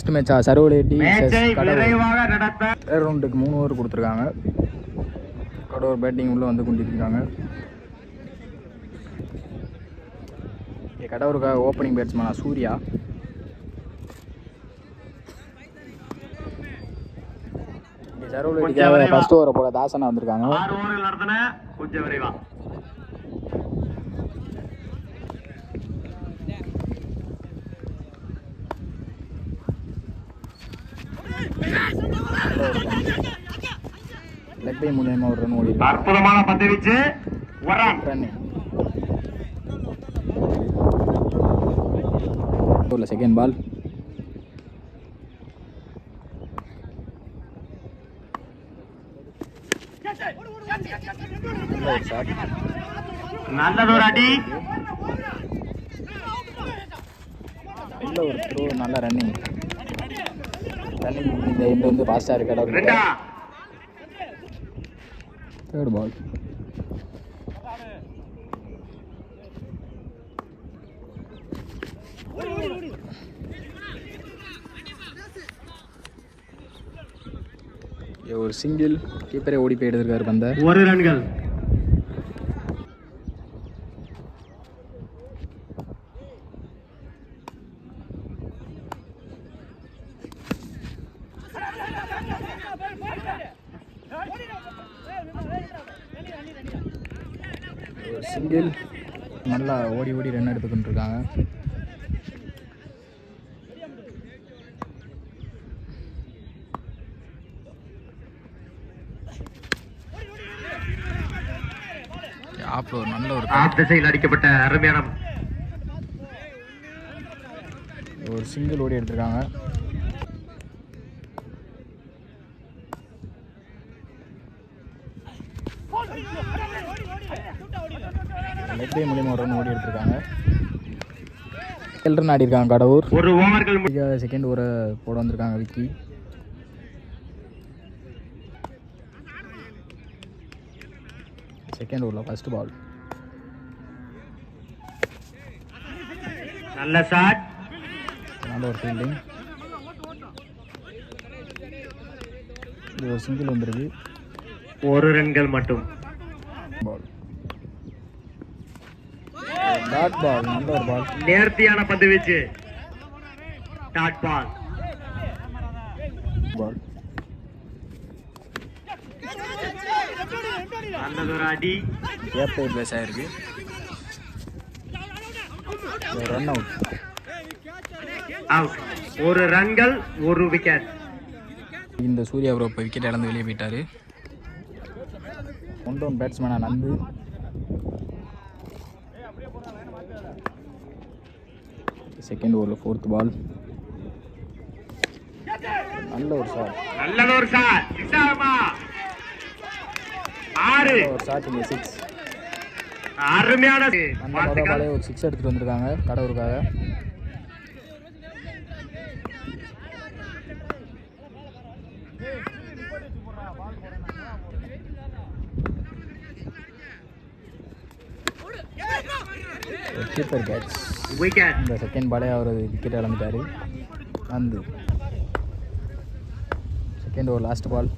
First மேட்சா சர்வலேட்டி ரவுண்டுக்கு 3 over கொடுத்துருக்காங்க. Kadavur batting உள்ளே வந்து கொண்டிருக்காங்க. கடவுருக்காக ஓப்பனிங் பேட்ஸ்மேனா சூர்யா. சர்வலேட்டிக்காக ஃபர்ஸ்ட் ஓவரை போல தாசனா வந்திருக்காங்க. கொஞ்சம் விரைவா லெக் பை மூலமா ஒரு ரன் ஓடி. அற்புதமான பந்து வீச்சு, ரன். Second ball. நல்லதொரு அடி, நல்ல ஒரு த்ரோ, நல்ல ரன்னிங். இந்த எண்ட் வந்து ஃபாஸ்டா இருக்கு. Third ball. ஒரு சிங்கிள், கீப்பரே ஓடி போய் எடுத்திருக்காரு பந்த. ஒரு ரன்கள். சிங்கிள், நல்லா ஓடி ஓடி ரன் எடுத்துக்கிட்டு இருக்காங்க. நல்ல ஒரு திசையில் அடிக்கப்பட்ட அருமையான ஒரு சிங்கிள் ஓடி எடுத்திருக்காங்க. லெக் பை மூலியமா ஒரு ரன் ஓடி எடுத்திருக்காங்க. ரன் ஆடி இருக்காங்க கடவுர். ஒரு ஓவர்கள் செகண்ட் ஓவரை போட வந்திருக்காங்க விக்கி. செகண்ட் ஓவரில் ஃபர்ஸ்ட் பால். நல்ல ஷாட், நல்ல ஒரு ஃபீல்டிங். இது ஒரு சிங்கிள் வந்திருக்கு. ஒரு ரன்கள் மட்டும். பால், டாட் பால், நல்ல ஒரு பால், நேர்த்தியான பந்து வீச்சு. Dot ball. பால் நல்லதொரு அடி, கேப் பிளேஸ் ஆயிருக்கு. Run out. அவுட். ஒரு ரன்கள், ஒரு விக்கெட். இந்த சூர்யா ப்ரோ இப்போ விக்கெட் இழந்து வெளியே போயிட்டாரு. ஒன் டவுன் பேட்ஸ்மேனா நந்து. செகண்ட் ஓவரில் ஃபோர்த் பால். நல்ல ஒரு ஷாட், நல்ல ஒரு ஷாட். ஒரு ஷாட், இங்கே 6. அருமையான அந்த பாலே ஒரு 6 எடுத்துட்டு வந்திருக்காங்க கடவுருக்காக. Keeper catch wicket. இந்த செகண்ட் பாலே அவர் விக்கெட் இழந்துட்டாரு. வந்து செகண்ட் ஓவர் லாஸ்ட் பால்.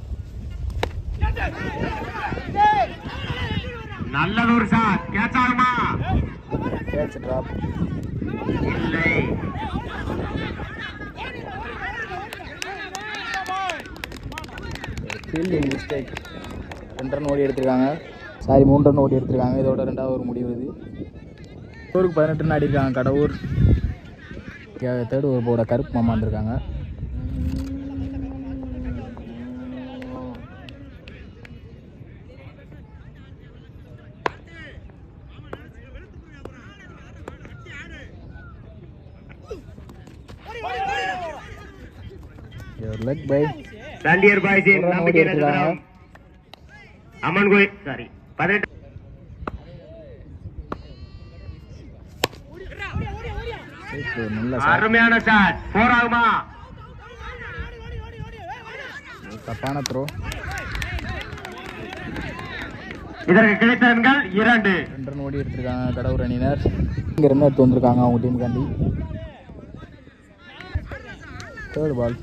நல்ல ஒரு ஷாட், கேட்ச் ஆகுமா? கேட்ச் டிராப் இல்லை. Fielding mistake. 2 ரன் ஓடி எடுத்திருக்காங்க. 3 ரன் ஓடி எடுத்திருக்காங்க. இதோட 2வது ஒரு முடிவு. இது ஓவருக்கு 18 ரன் ஆடிருக்காங்க கடவுர். தேர்ட் ஓவர் போட கருப்பு மாமா வந்திருக்காங்க. லெக் பை சாண்டியர் பாய்ஸ் நம்பிக்கை நட்சத்திரம் அமன் கோய். சாரி 18. அருமையான ஷாட், 4 ஆகுமா? தப்பான த்ரோ. இதற்கு கிடைத்த ரன்கள் 2. 2 ரன் ஓடி எடுத்திருக்காங்க கடவுர் அணியினர். இங்க ரன் எடுத்து வந்திருக்காங்க அவங்க டீமுக்காண்டி. தேர்ட் பால்.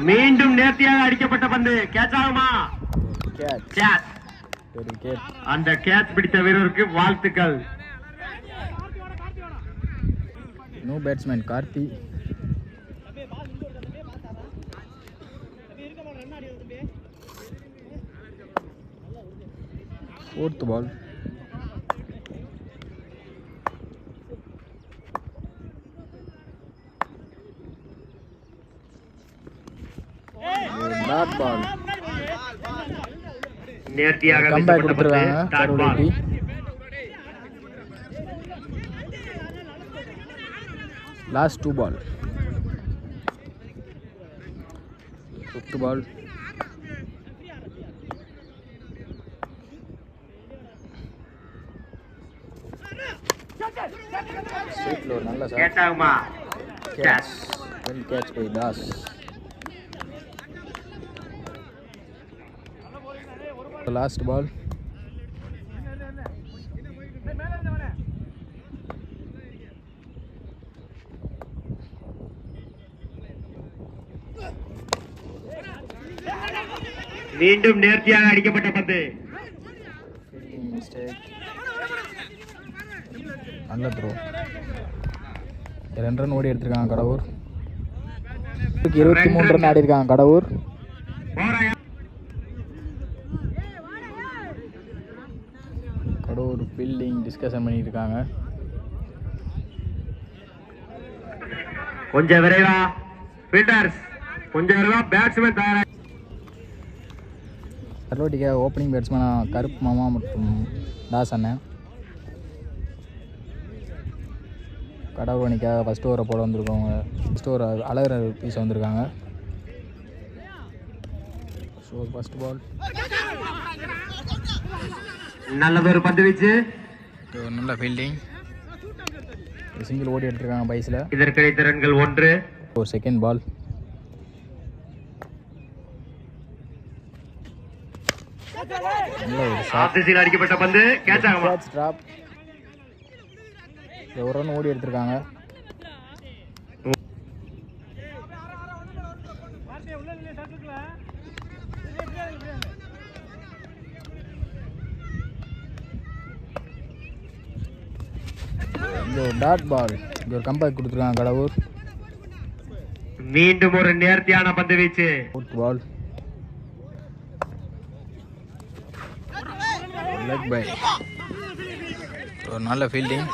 மீண்டும் நேர்த்தியாக அடிக்கப்பட்ட பந்து கேட்ச் ஆகுமா? கேட்ச். அந்த கேட்ச் பிடித்த வீரருக்கு வாழ்த்துக்கள். New batsman Karthi. Fourth ball. Dot ball. நேர்த்தியாக கம்பேக் கொடுத்துருக்காங்க dot ball. Last 2 ball. Fifth ball. ஸ்ட்ரைட்ல ஒரு நல்ல கேட்ச் ஆகுமா? Catch. Well catch by Das. Last ball. மீண்டும் நேர்த்தியாக அடிக்கப்பட்ட பந்து. நல்ல த்ரோ. 2 ரன் ஓடி எடுத்திருக்காங்க கடவுர். 23 ரன் ஆடி இருக்காங்க கடவுர். கடவுர் ஃபீல்டிங் டிஸ்கஷன் பண்ணிட்டு இருக்காங்க. கொஞ்சம் விரைவா ஃபீல்டர்ஸ், கொஞ்சம் விரைவா பேட்ஸ்மேன் தயாரா. கர்லோட்டிக்காக ஓப்பனிங் பேட்ஸ்மேனாக கருப்பு மாமா மற்றும் தாஸ் அண்ணன். கடவுர் அணிக்காக ஃபஸ்ட் ஓவரை போட வந்திருக்கவங்க. ஃபஸ்ட் ஓவர் அழகர் பீஸ் வந்திருக்காங்க. So first ball. நல்ல ஒரு பந்து வீச்சு. நல்ல ஃபீல்டிங். சிங்கிள் ஓடி எடுத்திருக்காங்க பைஸில். இதற்கு கிடைத்த ரன்கள் 1. ஒரு செகண்ட் பால். அடிக்கப்பட்ட பந்து கேட்ச் ஆகுமா? டிராப். ஒரு ரன் ஓடி எடுத்திருக்காங்க. Dot ball. இது ஒரு கம்பேக் கொடுத்துருக்காங்க கடவுர். மீண்டும் ஒரு நேர்த்தியான பந்து வீச்சு. Fourth ball. Leg bye. ஒரு நல்ல ஃபீல்டிங்.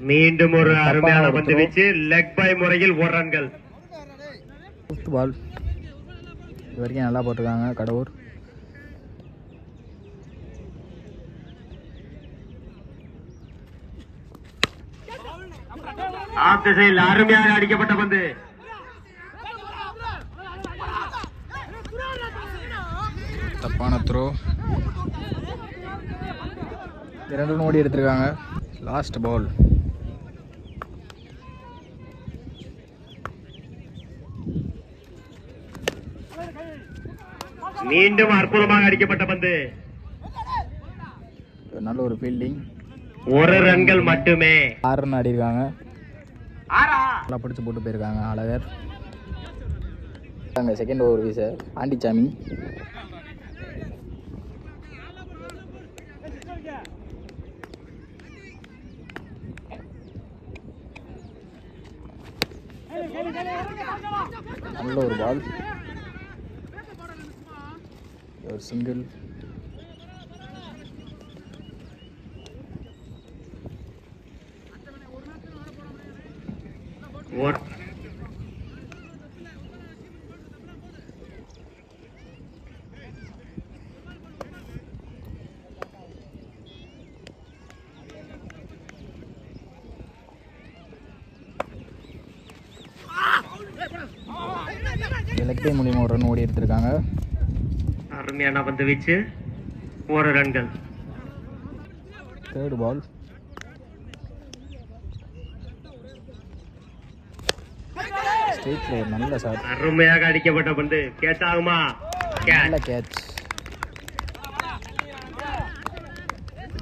மீண்டும் ஒரு அருமையான பந்து வீச்சு. லெக் பை முறையில் 1 ரன்கள். Fifth ball. இது வரைக்கும் நல்லா போட்டிருக்காங்க கடவுர். ஆப் திசையில் அருமையாக அடிக்கப்பட்ட பந்து. தப்பான த்ரோ. 2 ரன் ஓடி எடுத்திருக்காங்க. Last ball. மீண்டும் அற்புதமாக அடிக்கப்பட்ட பந்து. நல்ல ஒரு ஃபீல்டிங். 1 ரன்கள் மட்டுமே. 6 ரன் ஆடி இருக்காங்க. நல்லா பிடிச்சி போட்டு போயிருக்காங்க அழகர். அங்கே செகண்ட் ஓவர் வீச ஆண்டிச்சாமி. நல்ல ஒரு பால். ஒரு சிங்கிள். லெக் பை மூலியமாக 1 ரன் ஓடி எடுத்திருக்காங்க. அருமையான பந்து வீச்சு. 1 ரன்கள். தேர்ட் பால். ஸ்ட்ரைட்ல ஒரு நல்ல ஷாட். அருமையாக அடிக்கப்பட்ட பந்து கேட்ச் ஆகுமா? நல்ல கேட்ச்.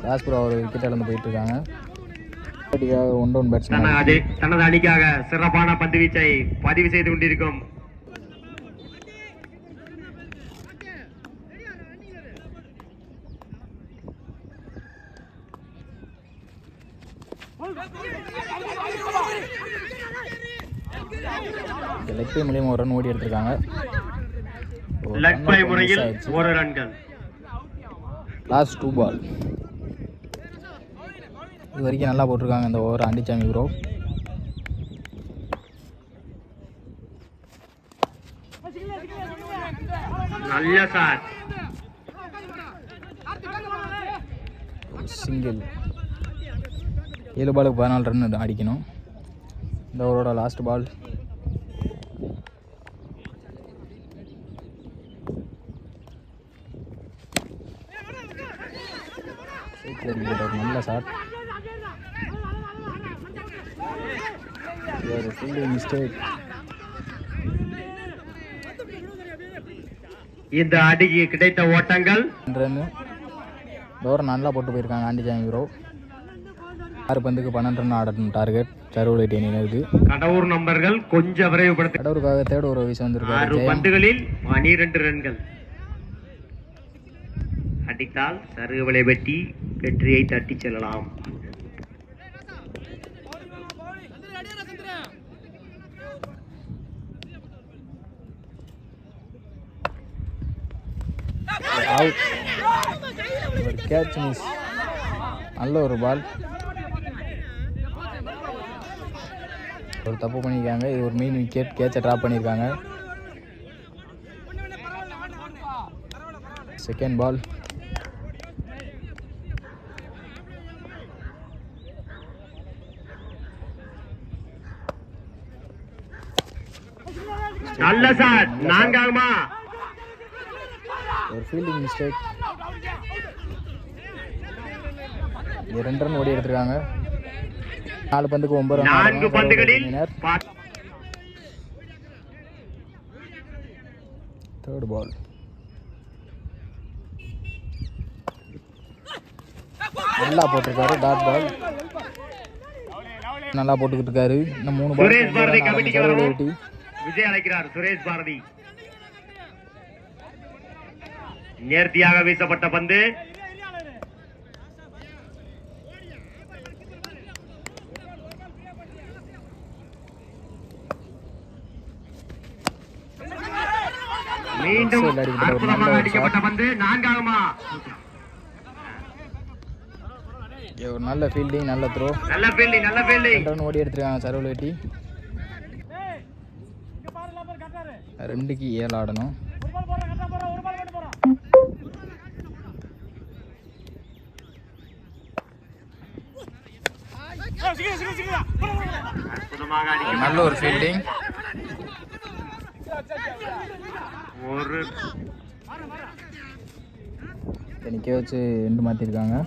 லாஸ்ட் ஒரு விக்கெட் இழந்து போயிட்டு இருக்காங்க. ஒன் டவுன் பேட்ஸ்மேன் தனது அணிக்காக சிறப்பான பந்து வீச்சை பதிவு செய்து கொண்டிருக்கும் லெக் பை மூலியமா ஒரு ரன் ஓடி எடுத்திருக்காங்க. லெக் பை முறையில் ஒரு ரன்கள். லாஸ்ட் 2 பால். இது வரைக்கும் நல்லா போட்டிருக்காங்க இந்த ஓவர் ஆண்டிச்சாமி ப்ரோ. நல்ல ஷாட். சிங்கிள். 7 பாலுக்கு 14 ரன் அடிக்கணும். இந்த ஓவரோட லாஸ்ட் பால். நல்ல ஷாட். ஒரு ஃபீல்டிங் மிஸ்டேக். இந்த அடிக்கு கிடைத்த ஓட்டங்கள் ரன். ஓவர் நல்லா போட்டு போயிருக்காங்க ஆண்டிச்சாமி ப்ரோ. 6 பந்துக்கு 12 ரன் ஆடணும் டார்கெட் சர்வலைட் அணியினருக்கு. கடவுர் நம்பர்கள் கொஞ்சம் விரைவுபடுத்த. கடவுருக்காக தேர்ட் ஒரு வீச வந்திருக்காரு. 6 பந்துகளில் 12 ரன்கள் அடித்தால் சருகுவலை வெட்டி வெற்றியை தட்டி செல்லலாம். Catch miss. நல்ல ஒரு பால். ஒரு தப்பு பண்ணியிருக்காங்க. இது ஒரு மெயின் விக்கெட். கேட்சை ட்ராப் பண்ணியிருக்காங்க. Second ball. நல்ல ஷாட். நான்காகுமா? ஒரு ஃபீல்டிங் மிஸ்டேக். 2 ரன் ஓடி எடுத்திருக்காங்க. 4 பந்துக்கு 9 ரன். 4 பந்துகளில் தேர்ட் பால். நல்லா போட்டிருக்காரு. டாட் பால் நல்லா போட்டுக்கிட்டு இருக்காரு. இன்னும் 3 பால். சுரேஷ் பாரதி கமிட்டிக்கு வரவும் விஜய் அழைக்கிறார். சுரேஷ் பாரதி. நேர்த்தியாக வீசப்பட்ட பந்து. மீண்டும் அற்புதமாக அடிக்கப்பட்ட பந்து. நான்காகுமா? ஒரு நல்ல ஃபீல்டிங். நல்ல த்ரோ. நல்ல ஃபீல்டிங். நல்ல ஃபீல்டிங். 2 ரன் ஓடி எடுத்திருக்காங்க சர்வல் வெட்டி. 2க்கு 7 ஆடணும். நல்ல ஒரு ஃபீல்டிங். ஒரு நிற்க வச்சு எண்டு மாற்றிருக்காங்க.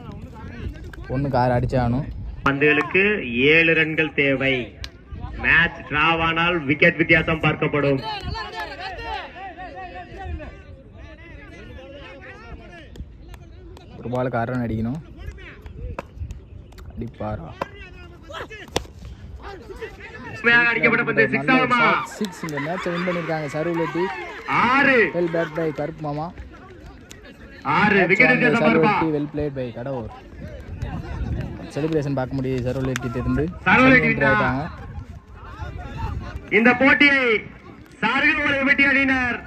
1க்கு 6 அடிச்சாகணும். பந்துகளுக்கு 7 ரன்கள் தேவை. மேட்ச் டிராவானால் விக்கெட் வித்தியாசம் பார்க்கப்படும். ஒரு பாலுக்கு 6 ரன் அடிக்கணும். அடிப்பாரா? அடிக்கப்பட்ட பந்து 6 ஆகுமா? 6. இந்த மேட்சை வின் பண்ணிருக்காங்க சர்வல் வெட்டி. 6 வெல் பேட் பை கருப்பு மாமா. 6 விக்கெட் வித்தியாசம் பார்ப்பா. வெல் பிளேட் பை கடவுர். செலிப்ரேஷன் பார்க்க முடியுது சர்வல் வெட்டி இருந்து. இந்த போட்டியை சார்கில் வெட்டி அணியினர்